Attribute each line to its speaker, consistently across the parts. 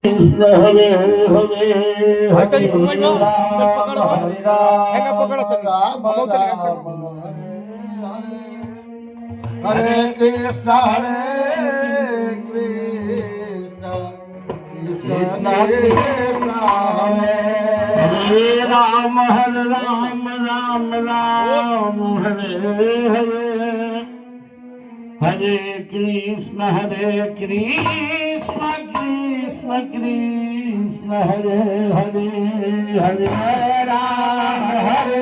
Speaker 1: हरे हरे
Speaker 2: तरी पकड
Speaker 1: हरे कृष्ण कृष्ण कृष्ण हरे राम राम राम हरे हरे हरे कृष्ण कृष्ण कृष्ण हरे हरे हरे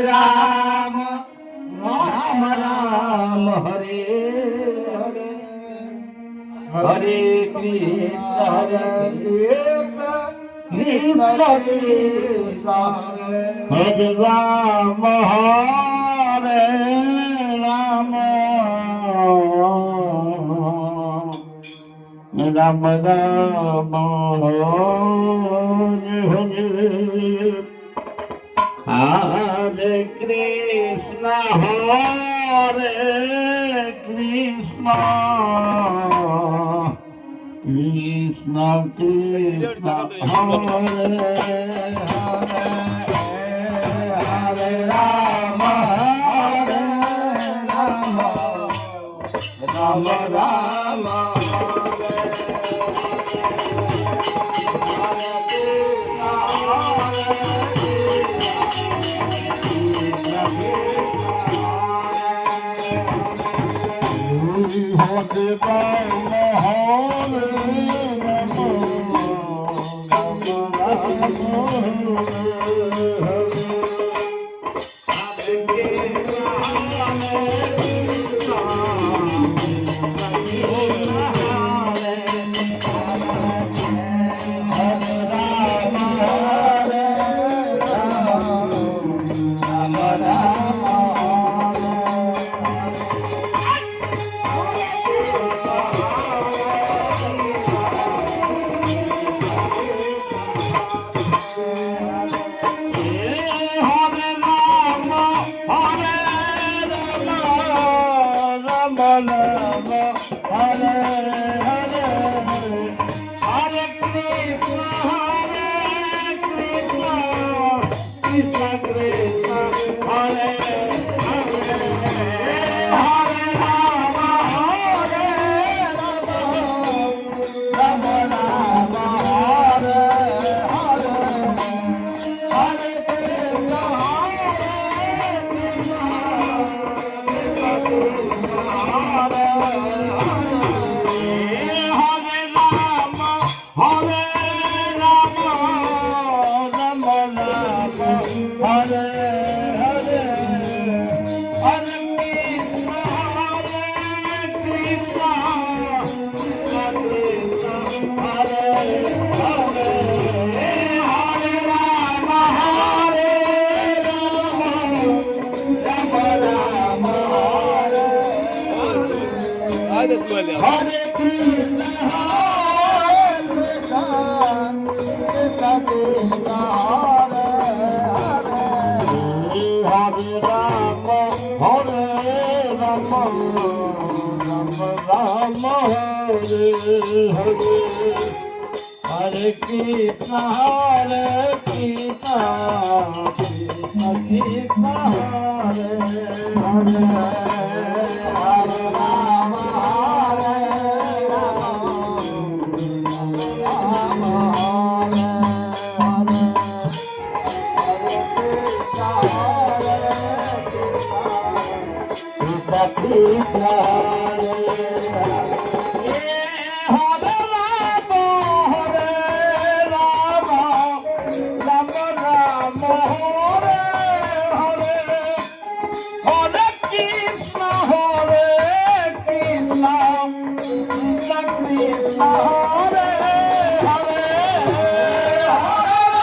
Speaker 1: राम राम राम हरे हरे हरे कृष्ण कृष्ण कृष्ण हरे Ram Ram Ram Hare Hare Krishna Krishna Krishna Hare Hare Ram Ram Ram
Speaker 2: Hare Krishna,
Speaker 1: Hare Krishna, Krishna Krishna, Hare Hare, Hare Rama, Rama Hare Hare, Hare Krishna, Krishna Krishna.